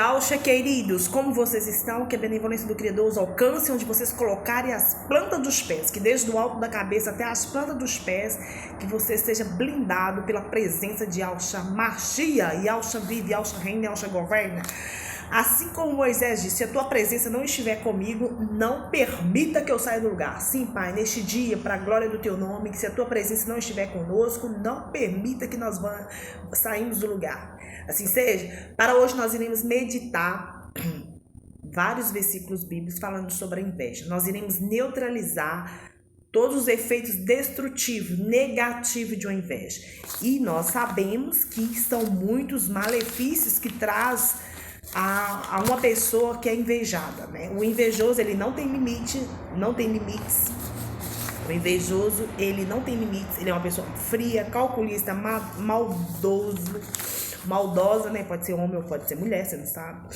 Alxa, queridos, como vocês estão? Que a benevolência do Criador os alcance onde vocês colocarem as plantas dos pés, que desde o alto da cabeça até as plantas dos pés, que você esteja blindado pela presença de Alxa Machia, e Alxa vive, Alxa reina, Alxa governa. Assim como Moisés disse, se a tua presença não estiver comigo, não permita que eu saia do lugar. Sim, Pai, neste dia, para a glória do teu nome, que se a tua presença não estiver conosco, não permita que nós saímos do lugar. Assim seja. Para hoje nós iremos meditar vários versículos bíblicos falando sobre a inveja. Nós iremos neutralizar todos os efeitos destrutivos, negativos de uma inveja. E nós sabemos que são muitos malefícios que traz a uma pessoa que é invejada, né? O invejoso, ele não tem limite, não tem limites. O invejoso, ele não tem limites, ele é uma pessoa fria, calculista, maldosa, né? Pode ser homem ou pode ser mulher, você não sabe.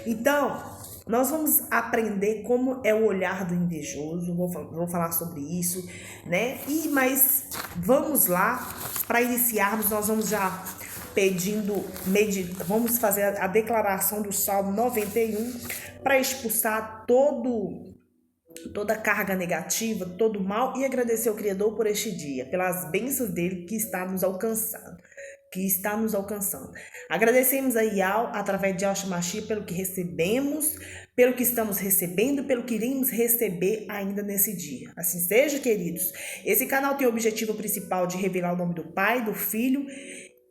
Então, nós vamos aprender como é o olhar do invejoso, vou falar sobre isso, né? Mas vamos lá, para iniciarmos, nós vamos já vamos fazer a declaração do Salmo 91 para expulsar toda carga negativa, todo mal, e agradecer ao Criador por este dia, pelas bênçãos dele que está nos alcançando. Agradecemos a Ial através de Alxa Machia pelo que recebemos, pelo que estamos recebendo, pelo que iremos receber ainda nesse dia. Assim seja, queridos. Esse canal tem o objetivo principal de revelar o nome do Pai, do Filho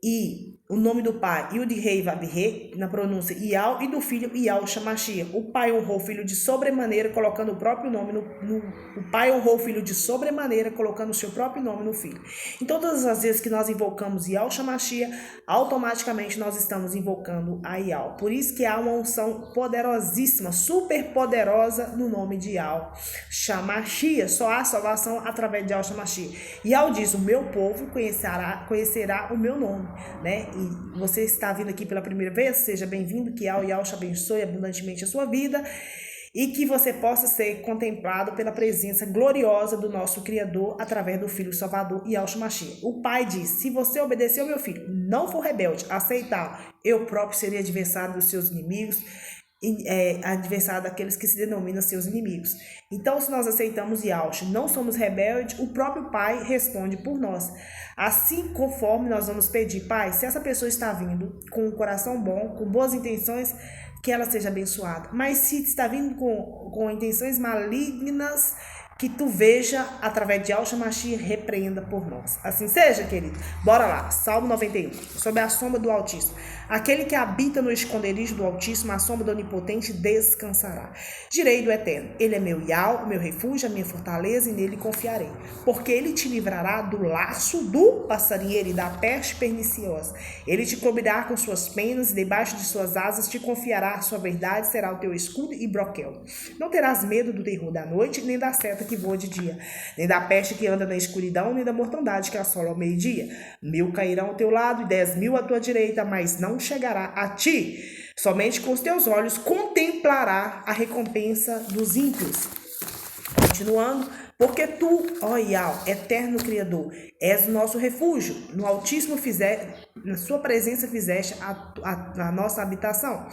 e o nome do pai, Yud-Rei Vav-Rei, na pronúncia Ial, e do filho Ial Shamashia. O pai honrou o filho de sobremaneira, colocando o próprio nome o pai honrou o filho de sobremaneira, colocando o seu próprio nome no filho. Então, todas as vezes que nós invocamos Ial Shamashia, automaticamente nós estamos invocando a Ial. Por isso que há uma unção poderosíssima, super poderosa no nome de Ial Shamashia. Só há salvação através de Ial Shamashia. Ial diz: o meu povo conhecerá o meu nome, né? E você está vindo aqui pela primeira vez, seja bem-vindo, que Ial te abençoe abundantemente a sua vida e que você possa ser contemplado pela presença gloriosa do nosso Criador através do Filho Salvador Ial Shamashia. O Pai diz: se você obedecer ao meu filho, não for rebelde, aceitar, eu próprio serei adversário dos seus inimigos, adversário daqueles que se denominam seus inimigos. Então, se nós aceitamos Yahshua, não somos rebeldes, o próprio Pai responde por nós. Assim, conforme nós vamos pedir: Pai, se essa pessoa está vindo com um coração bom, com boas intenções, que ela seja abençoada. Mas se está vindo com intenções malignas, que tu veja através de Alxa Machia, repreenda por nós. Assim seja, querido. Bora lá. Salmo 91. Sob a sombra do Altíssimo. Aquele que habita no esconderijo do Altíssimo, a sombra do Onipotente descansará. Direi do Eterno: ele é meu Ial, o meu refúgio, a minha fortaleza, e nele confiarei. Porque ele te livrará do laço do passarinheiro e da peste perniciosa. Ele te cobrirá com suas penas, e debaixo de suas asas te confiará. A sua verdade será o teu escudo e broquel. Não terás medo do terror da noite, nem da seta que voa de dia, nem da peste que anda na escuridão, nem da mortandade que assola ao meio-dia. 1000 cairão ao teu lado e 10.000 à tua direita, mas não chegará a ti. Somente com os teus olhos contemplará a recompensa dos ímpios. Continuando: porque tu, ó Ial, eterno Criador, és o nosso refúgio. No Altíssimo na sua presença fizeste a nossa habitação.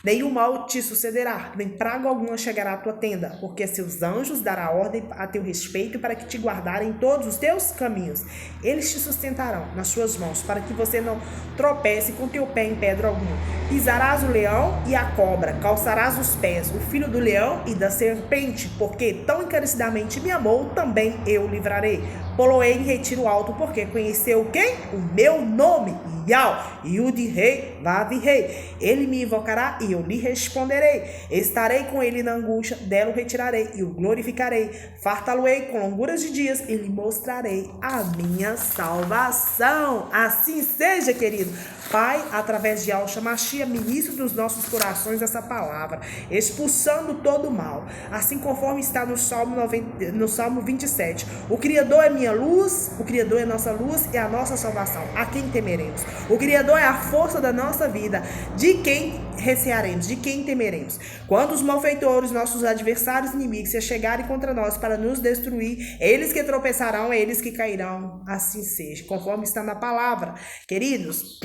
Nenhum mal te sucederá, nem praga alguma chegará à tua tenda, porque seus anjos dará ordem a teu respeito para que te guardarem em todos os teus caminhos. Eles te sustentarão nas suas mãos, para que você não tropece com teu pé em pedra alguma. Pisarás o leão e a cobra, calçarás os pés, o filho do leão e da serpente, porque tão encarecidamente me amou, também eu livrarei. Poloei em retiro alto, porque conheceu quem? O meu nome, Ial, Yud-Rei Vav-Rei. Ele me invocará e eu lhe responderei. Estarei com ele na angústia, dela o retirarei e o glorificarei. Fartá-lo-ei com longuras de dias e lhe mostrarei a minha salvação. Assim seja, querido. Pai, através de Alxa Machia, ministro dos nossos corações essa palavra, expulsando todo o mal. Assim conforme está no Salmo 27. O Criador é minha luz, o Criador é nossa luz e a nossa salvação. A quem temeremos? O Criador é a força da nossa vida. De quem recearemos? De quem temeremos? Quando os malfeitores, nossos adversários inimigos, se chegarem contra nós para nos destruir, eles que tropeçarão, eles que cairão. Assim seja, conforme está na palavra. Queridos,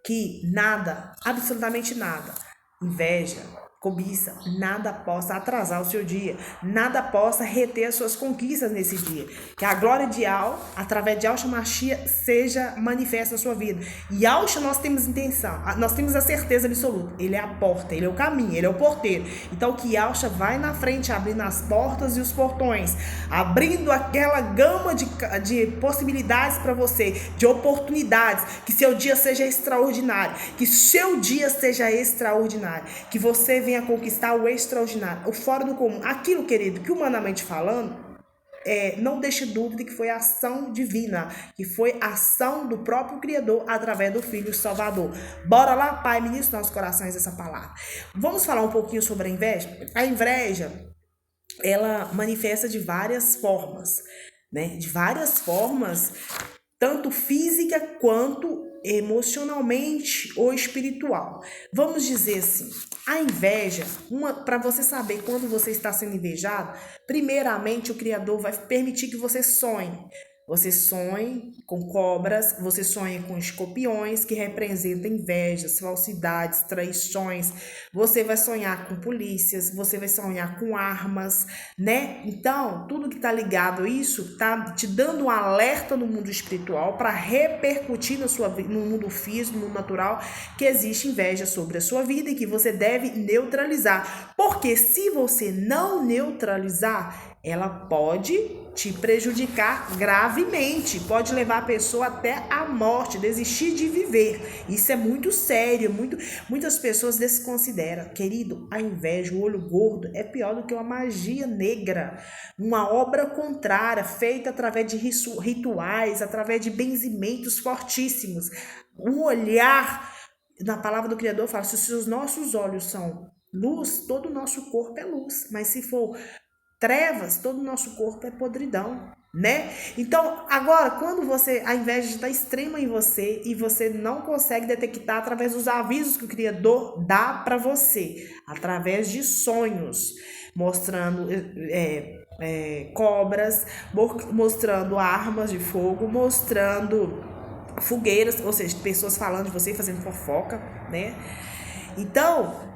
que nada, absolutamente nada, inveja, cobiça, nada possa atrasar o seu dia, nada possa reter as suas conquistas nesse dia. Que a glória de Al, através de Yahshua Mashiach, seja manifesta na sua vida. E Yahshua nós temos intenção, nós temos a certeza absoluta. Ele é a porta, ele é o caminho, ele é o porteiro. Então que Yahshua vai na frente, abrindo as portas e os portões, abrindo aquela gama de possibilidades para você, de oportunidades, que seu dia seja extraordinário, que seu dia seja extraordinário, que você venha conquistar o extraordinário, o fora do comum. Aquilo, querido, que humanamente falando, não deixe dúvida que foi ação divina, que foi ação do próprio Criador através do Filho Salvador. Bora lá, Pai, ministra nossos corações essa palavra. Vamos falar um pouquinho sobre a inveja? A inveja, ela manifesta de várias formas, né? De várias formas, tanto física quanto emocionalmente ou espiritual. Vamos dizer assim, a inveja, para você saber quando você está sendo invejado, primeiramente o Criador vai permitir que você sonhe. Você sonhe com cobras, você sonha com escorpiões, que representam invejas, falsidades, traições. Você vai sonhar com polícias, você vai sonhar com armas, né? Então, tudo que está ligado a isso está te dando um alerta no mundo espiritual para repercutir no mundo físico, no mundo natural, que existe inveja sobre a sua vida e que você deve neutralizar. Porque se você não neutralizar, ela pode te prejudicar gravemente, pode levar a pessoa até a morte, desistir de viver. Isso é muito sério, muitas pessoas desconsideram. Querido, a inveja, o olho gordo, é pior do que uma magia negra, uma obra contrária, feita através de rituais, através de benzimentos fortíssimos. O olhar, na palavra do Criador, fala, se os nossos olhos são luz, todo o nosso corpo é luz, mas se for trevas, todo o nosso corpo é podridão, né? Então, agora, quando a inveja está extrema em você e você não consegue detectar através dos avisos que o Criador dá para você, através de sonhos, mostrando cobras, mostrando armas de fogo, mostrando fogueiras, ou seja, pessoas falando de você, fazendo fofoca, né? Então,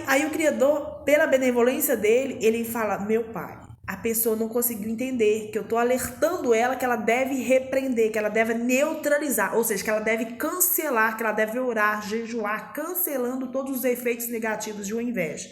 aí o Criador, pela benevolência dele, ele fala, meu Pai, a pessoa não conseguiu entender que eu estou alertando ela que ela deve repreender, que ela deve neutralizar, ou seja, que ela deve cancelar, que ela deve orar, jejuar, cancelando todos os efeitos negativos de uma inveja.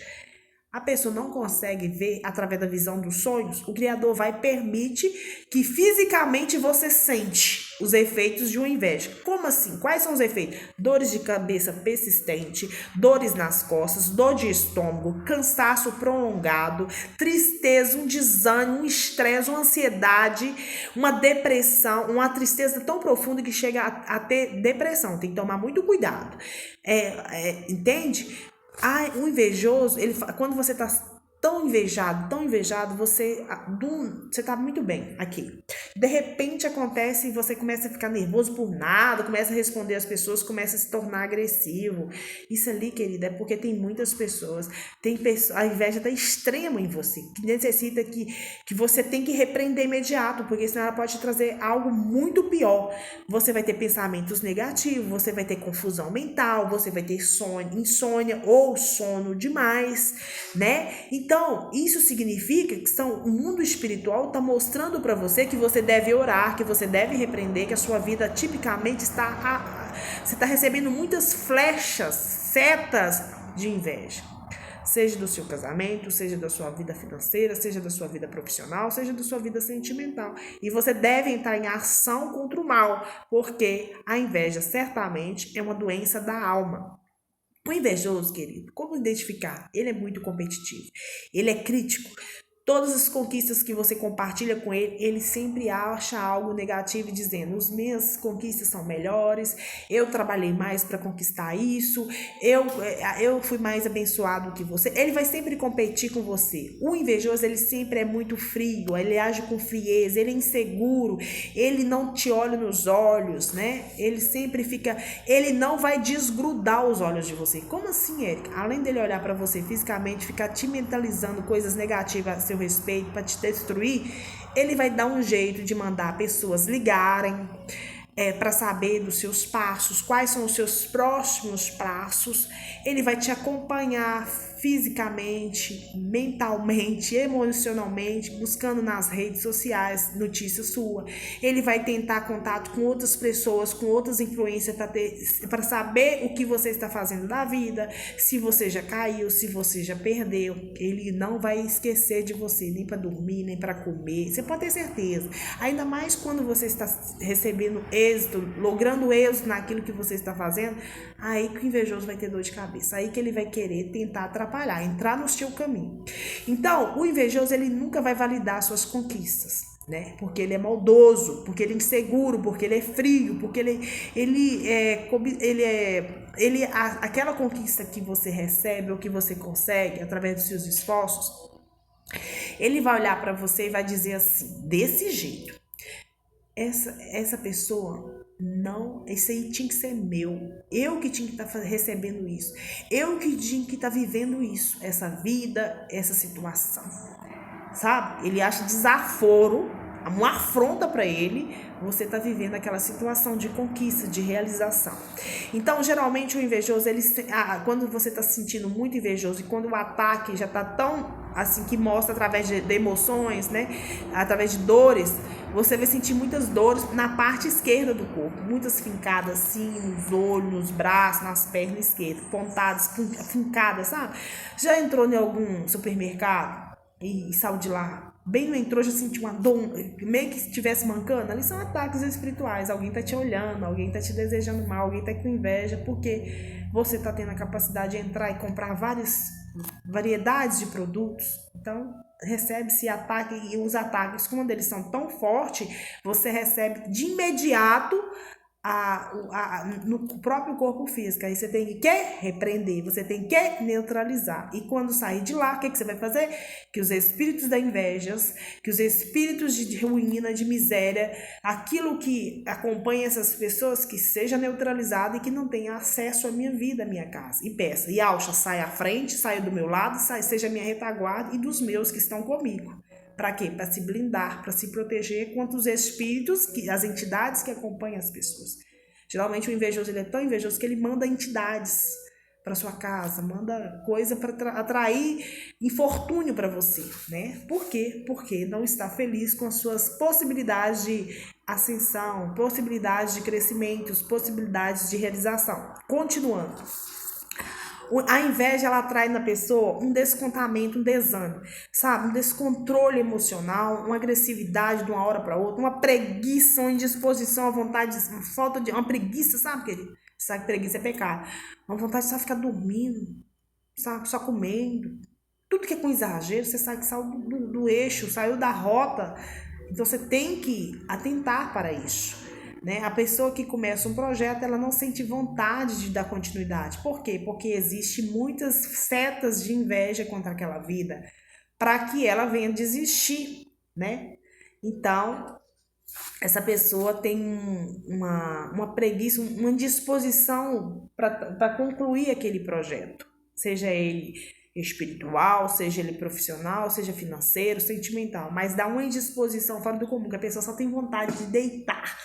A pessoa não consegue ver através da visão dos sonhos, o Criador vai permitir que fisicamente você sente os efeitos de uma inveja. Como assim? Quais são os efeitos? Dores de cabeça persistente, dores nas costas, dor de estômago, cansaço prolongado, tristeza, um desânimo, um estresse, uma ansiedade, uma depressão, uma tristeza tão profunda que chega a ter depressão. Tem que tomar muito cuidado. Entende? O invejoso, quando você está tão invejado, você está muito bem aqui. De repente acontece e você começa a ficar nervoso por nada, começa a responder às pessoas, começa a se tornar agressivo. Isso ali, querida, é porque tem muitas pessoas, a inveja está extrema em você, que necessita que você tem que repreender imediato, porque senão ela pode te trazer algo muito pior. Você vai ter pensamentos negativos, você vai ter confusão mental, você vai ter insônia ou sono demais, né? Então, isso significa que o mundo espiritual está mostrando para você que você deve orar, que você deve repreender, que a sua vida tipicamente você está recebendo muitas flechas, setas de inveja. Seja do seu casamento, seja da sua vida financeira, seja da sua vida profissional, seja da sua vida sentimental. E você deve entrar em ação contra o mal, porque a inveja certamente é uma doença da alma. O invejoso, querido, como identificar? Ele é muito competitivo, ele é crítico. Todas as conquistas que você compartilha com ele, ele sempre acha algo negativo, dizendo, as minhas conquistas são melhores, eu trabalhei mais para conquistar isso, eu fui mais abençoado que você. Ele vai sempre competir com você. O invejoso, ele sempre é muito frio, ele age com frieza, ele é inseguro, ele não te olha nos olhos, né? Ele não vai desgrudar os olhos de você. Como assim, Érica? Além dele olhar para você fisicamente, ficar te mentalizando coisas negativas a seu respeito para te destruir, ele vai dar um jeito de mandar pessoas ligarem, para saber dos seus passos, quais são os seus próximos passos. Ele vai te acompanhar fisicamente, mentalmente, emocionalmente, buscando nas redes sociais notícia sua. Ele vai tentar contato com outras pessoas, com outras influências para saber o que você está fazendo na vida, se você já caiu, se você já perdeu. Ele não vai esquecer de você, nem para dormir, nem para comer. Você pode ter certeza. Ainda mais quando você está recebendo êxito, logrando êxito naquilo que você está fazendo, aí que o invejoso vai ter dor de cabeça. Aí que ele vai querer tentar atrapalhar, entrar no seu caminho. Então, o invejoso, ele nunca vai validar suas conquistas, né? Porque ele é maldoso, porque ele é inseguro, porque ele é frio, porque aquela conquista que você recebe ou que você consegue através dos seus esforços, ele vai olhar para você e vai dizer assim, desse jeito: essa pessoa, não, isso aí tinha que ser meu, eu que tinha que estar recebendo isso, eu que tinha que estar vivendo isso, essa vida, essa situação, sabe? Ele acha desaforo, uma afronta para ele, você tá vivendo aquela situação de conquista, de realização. Então, geralmente o invejoso, quando você tá se sentindo muito invejoso e quando o ataque já tá tão assim, que mostra através de emoções, né, através de dores, você vai sentir muitas dores na parte esquerda do corpo, muitas fincadas assim, nos olhos, nos braços, nas pernas esquerdas, pontadas, fincadas, sabe? Já entrou em algum supermercado e saiu de lá? Bem no entrou, já sentiu uma dor, meio que estivesse mancando. Ali são ataques espirituais. Alguém tá te olhando, alguém tá te desejando mal, alguém tá com inveja, porque você tá tendo a capacidade de entrar e comprar várias variedades de produtos. Então, recebe-se ataque, e os ataques, quando eles são tão fortes, você recebe de imediato no próprio corpo físico. Aí você tem que repreender, você tem que neutralizar. E quando sair de lá, o que você vai fazer? Que os espíritos da inveja, que os espíritos de ruína, de miséria, aquilo que acompanha essas pessoas, que seja neutralizado e que não tenha acesso à minha vida, à minha casa. E peça, e Alcha, sai à frente, saia do meu lado, seja a minha retaguarda e dos meus que estão comigo. Para quê? Para se blindar, para se proteger contra os espíritos, as entidades que acompanham as pessoas. Geralmente o invejoso, ele é tão invejoso que ele manda entidades para sua casa, manda coisa para atrair infortúnio para você, né? Por quê? Porque não está feliz com as suas possibilidades de ascensão, possibilidades de crescimento, possibilidades de realização. Continuando. A inveja, ela atrai na pessoa um descontamento, um desânimo, sabe? Um descontrole emocional, uma agressividade de uma hora para outra, uma preguiça, uma indisposição, uma vontade, falta de uma preguiça, sabe, querido? Sabe que preguiça é pecado. Uma vontade de só ficar dormindo, sabe? Só comendo. Tudo que é com exagero, você sabe que saiu do eixo, saiu da rota. Então você tem que atentar para isso. Né? A pessoa que começa um projeto, ela não sente vontade de dar continuidade. Por quê? Porque existe muitas setas de inveja contra aquela vida para que ela venha desistir, né? Então, essa pessoa tem uma preguiça, uma indisposição para concluir aquele projeto, seja ele espiritual, seja ele profissional, seja financeiro, sentimental, mas dá uma indisposição fora do comum, que a pessoa só tem vontade de deitar,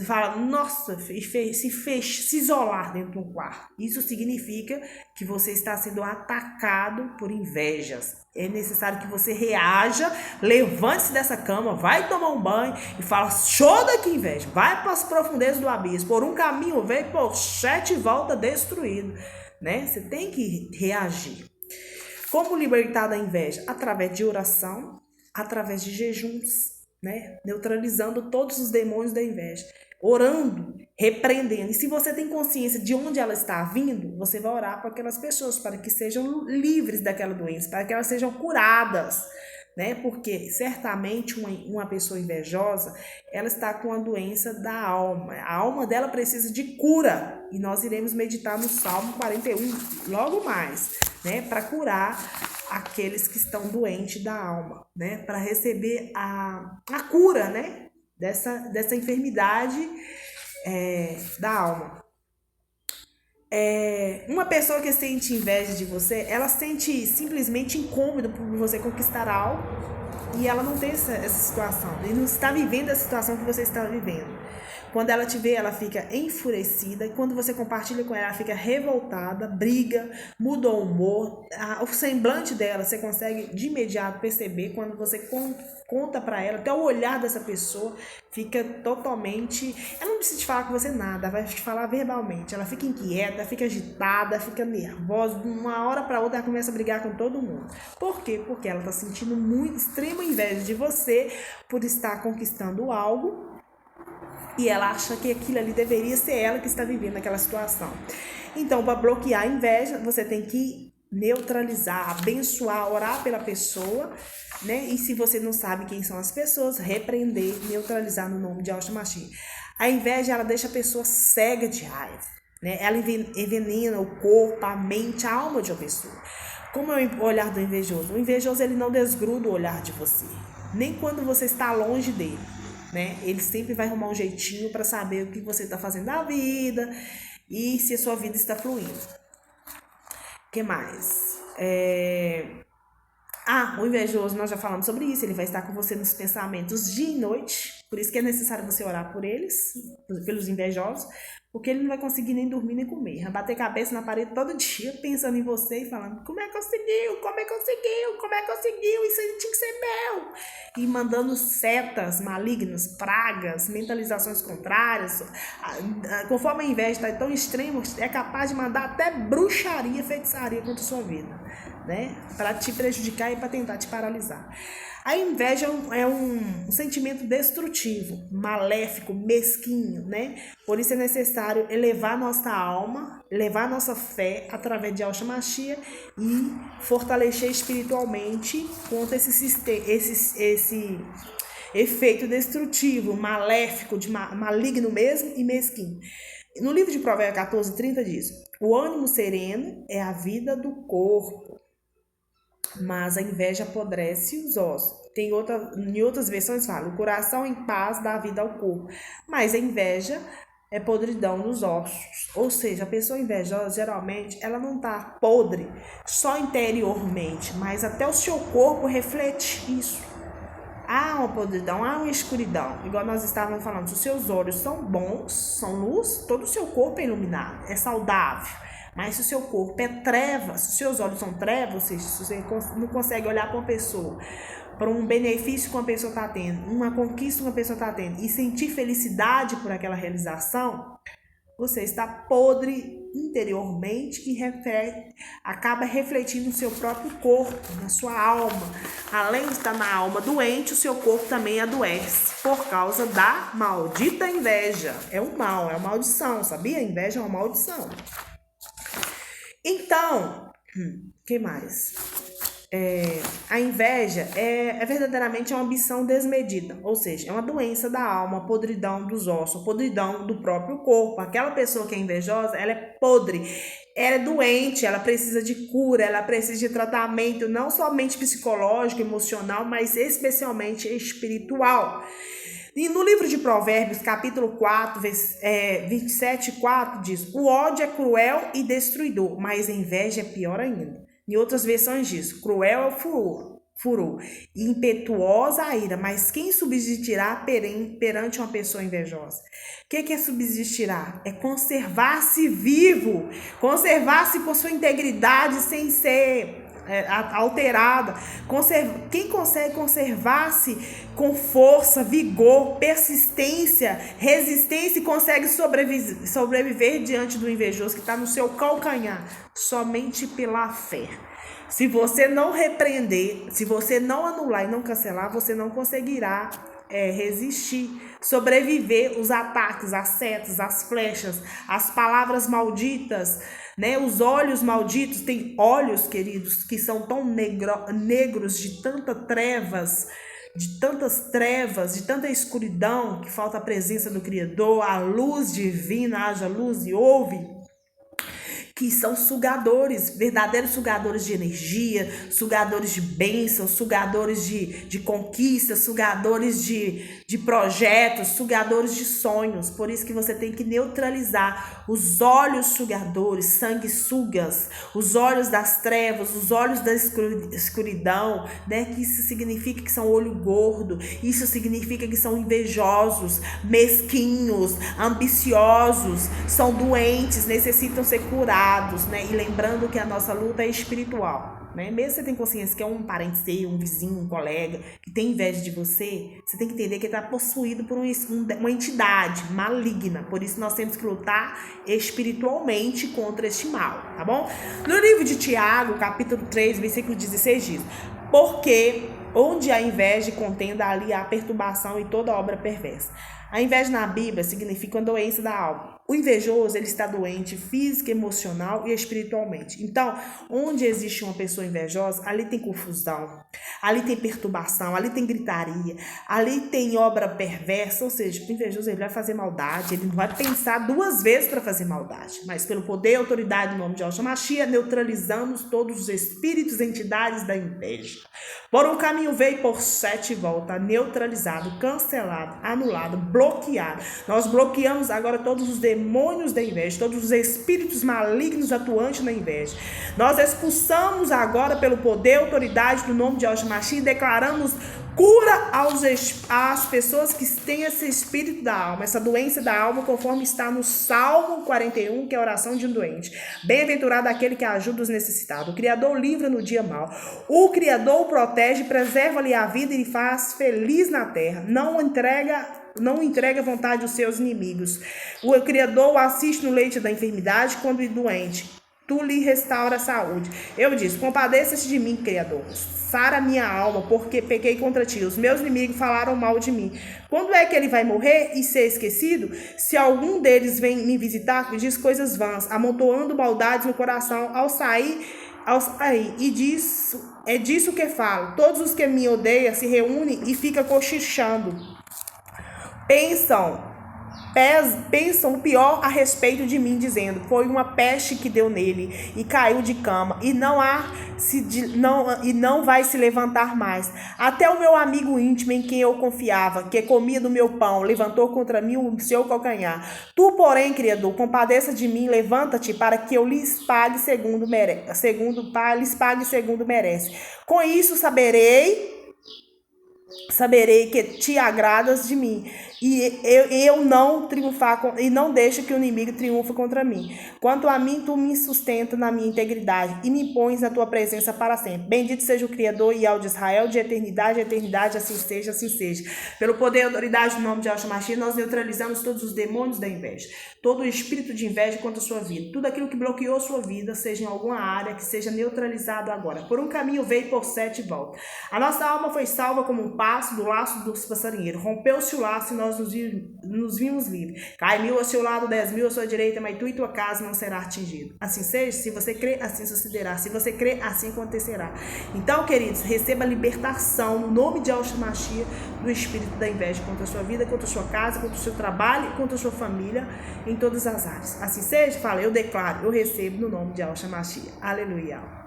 fala, nossa, se isolar dentro de um quarto. Isso significa que você está sendo atacado por invejas. É necessário que você reaja, levante-se dessa cama, vai tomar um banho e fala, show daqui inveja, vai para as profundezas do abismo, por um caminho vem, por 7 volta destruído, né? Você tem que reagir. Como libertar da inveja? Através de oração, através de jejuns, né? Neutralizando todos os demônios da inveja, orando, repreendendo. E se você tem consciência de onde ela está vindo, você vai orar para aquelas pessoas, para que sejam livres daquela doença, para que elas sejam curadas, né? Porque certamente uma pessoa invejosa, ela está com a doença da alma. A alma dela precisa de cura. E nós iremos meditar no Salmo 41 logo mais, né? Para curar aqueles que estão doentes da alma, né? Para receber a cura, né? Dessa enfermidade da alma. Uma pessoa que sente inveja de você, ela sente simplesmente incômodo por você conquistar algo e ela não tem essa situação, ele não está vivendo a situação que você está vivendo. Quando ela te vê, ela fica enfurecida. E quando você compartilha com ela fica revoltada, briga, muda o humor. O semblante dela, você consegue de imediato perceber quando você conta pra ela. Até o olhar dessa pessoa fica totalmente... Ela não precisa te falar com você nada, vai te falar verbalmente. Ela fica inquieta, fica agitada, fica nervosa. De uma hora pra outra ela começa a brigar com todo mundo. Por quê? Porque ela tá sentindo extrema inveja de você por estar conquistando algo. E ela acha que aquilo ali deveria ser ela que está vivendo aquela situação. Então, para bloquear a inveja, você tem que neutralizar, abençoar, orar pela pessoa, né? E se você não sabe quem são as pessoas, repreender, neutralizar no nome de Yahshua Mashiach. A inveja, ela deixa a pessoa cega de raiva, né? Ela envenena o corpo, a mente, a alma de uma pessoa. Como é o olhar do invejoso? O invejoso, ele não desgruda o olhar de você, nem quando você está longe dele. Né? Ele sempre vai arrumar um jeitinho para saber o que você está fazendo na vida e se a sua vida está fluindo. O que mais? O invejoso, nós já falamos sobre isso, ele vai estar com você nos pensamentos dia e noite, por isso que é necessário você orar por eles, pelos invejosos, porque ele não vai conseguir nem dormir nem comer, vai bater cabeça na parede todo dia, pensando em você e falando, como é que conseguiu, isso aí tinha que ser meu, e mandando setas malignas, pragas, mentalizações contrárias, conforme a inveja está tão extrema, é capaz de mandar até bruxaria, feitiçaria contra a sua vida, né? Para te prejudicar e para tentar te paralisar. A inveja é um sentimento destrutivo, maléfico, mesquinho, né? Por isso é necessário elevar nossa alma, elevar nossa fé através de Yahshua Mashiach e fortalecer espiritualmente contra esse efeito destrutivo, maléfico, maligno mesmo e mesquinho. No livro de Provérbios 14:30 diz: o ânimo sereno é a vida do corpo, mas a inveja apodrece os ossos. Em outras versões fala, o coração em paz dá vida ao corpo, mas a inveja é podridão dos ossos. Ou seja, a pessoa invejosa, geralmente, ela não está podre só interiormente, mas até o seu corpo reflete isso. Há uma podridão, há uma escuridão. Igual nós estávamos falando, se os seus olhos são bons, são luz, todo o seu corpo é iluminado, é saudável. Mas se o seu corpo é trevas, se os seus olhos são trevas, ou seja, se você não consegue olhar para uma pessoa, para um benefício que uma pessoa está tendo, uma conquista que uma pessoa está tendo, e sentir felicidade por aquela realização, você está podre interiormente e acaba refletindo no seu próprio corpo, na sua alma. Além de estar na alma doente, o seu corpo também adoece por causa da maldita inveja. É um mal, é uma maldição, sabia? A inveja é uma maldição. Então, que mais? A inveja é verdadeiramente uma ambição desmedida, ou seja, é uma doença da alma, podridão dos ossos, podridão do próprio corpo. Aquela pessoa que é invejosa, ela é podre, ela é doente, ela precisa de cura, ela precisa de tratamento, não somente psicológico, emocional, mas especialmente espiritual. E no livro de Provérbios, capítulo 4, 27:4, diz: o ódio é cruel e destruidor, mas a inveja é pior ainda. Em outras versões diz: cruel é o furor e impetuosa a ira, mas quem subsistirá perante uma pessoa invejosa? O que é subsistirá? É conservar-se vivo, conservar-se por sua integridade sem ser alterada. Quem consegue conservar-se com força, vigor, persistência, resistência e consegue sobreviver diante do invejoso que está no seu calcanhar, somente pela fé. Se você não repreender, se você não anular e não cancelar, você não conseguirá resistir, sobreviver os ataques, as setas, as flechas, as palavras malditas, né? Os olhos malditos. Tem olhos, queridos, que são tão negros de tantas trevas, de tanta escuridão, que falta a presença do Criador, a luz divina, haja luz e ouve, que são sugadores, verdadeiros sugadores de energia, sugadores de bênçãos, sugadores de conquistas, sugadores de de projetos, sugadores de sonhos. Por isso que você tem que neutralizar os olhos sugadores, sanguessugas, os olhos das trevas, os olhos da escuridão, né? Que isso significa que são olho gordo, isso significa que são invejosos, mesquinhos, ambiciosos, são doentes, necessitam ser curados, né? E lembrando que a nossa luta é espiritual. Né? Mesmo você tem consciência que é um parente seu, um vizinho, um colega que tem inveja de você, você tem que entender que ele está possuído por uma entidade maligna. Por isso nós temos que lutar espiritualmente contra este mal, tá bom? No livro de Tiago, capítulo 3, versículo 16 diz: porque onde há inveja e contenda, ali há perturbação e toda obra perversa. A inveja na Bíblia significa uma doença da alma. O invejoso, ele está doente física, emocional e espiritualmente. Então, onde existe uma pessoa invejosa, ali tem confusão, ali tem perturbação, ali tem gritaria, ali tem obra perversa. Ou seja, o invejoso, ele vai fazer maldade, ele não vai pensar duas vezes para fazer maldade. Mas pelo poder e autoridade no nome de Yahshua Mashiach, neutralizamos todos os espíritos e entidades da inveja. Por um caminho veio, por 7 volta, neutralizado, cancelado, anulado, bloqueado. Nós bloqueamos agora todos os demônios da inveja, todos os espíritos malignos atuantes na inveja. Nós expulsamos agora pelo poder e autoridade do nome de Yahshua Mashiach e declaramos cura às pessoas que têm esse espírito da alma, essa doença da alma, conforme está no Salmo 41, que é a oração de um doente. Bem-aventurado aquele que ajuda os necessitados. O Criador livra no dia mau. O Criador o protege, preserva-lhe a vida e lhe faz feliz na terra. Não entrega vontade aos seus inimigos. O Criador o assiste no leito da enfermidade quando é doente. Tu lhe restaura a saúde. Eu disse: compadeça-te de mim, Criador. Sara minha alma, porque pequei contra ti. Os meus inimigos falaram mal de mim. Quando é que ele vai morrer e ser esquecido? Se algum deles vem me visitar, diz coisas vãs, amontoando maldades no coração ao sair, e é disso que falo. Todos os que me odeiam se reúnem e ficam cochichando. Pensam o pior a respeito de mim, dizendo: foi uma peste que deu nele e caiu de cama e não vai se levantar mais. Até o meu amigo íntimo, em quem eu confiava, que comia do meu pão, levantou contra mim o seu calcanhar. Tu, porém, Criador, compadeça de mim, levanta-te para que eu lhes pague segundo merece. Com isso saberei que te agradas de mim, e eu não triunfar e não deixo que o inimigo triunfe contra mim. Quanto a mim, tu me sustenta na minha integridade e me pões na tua presença para sempre. Bendito seja o Criador e ao de Israel, de eternidade a eternidade, assim seja, assim seja. Pelo poder e autoridade do nome de Yahshua Mashiach, nós neutralizamos todos os demônios da inveja, todo o espírito de inveja contra a sua vida, tudo aquilo que bloqueou sua vida, seja em alguma área, que seja neutralizado agora. Por um caminho veio, por 7 volta. A nossa alma foi salva como um passo do laço dos passarinheiros. Rompeu-se o laço e nós nos vimos livres. Cai 1000 ao seu lado, 10.000 à sua direita, mas tu e tua casa não será atingido. Assim seja, se você crê, assim sucederá. Se você crê, assim acontecerá. Então, queridos, receba a libertação no nome de Yahshua Mashiach do espírito da inveja contra a sua vida, contra a sua casa, contra o seu trabalho, contra a sua família, em todas as áreas. Assim seja, fala, eu declaro, eu recebo no nome de Yahshua Mashiach. Aleluia.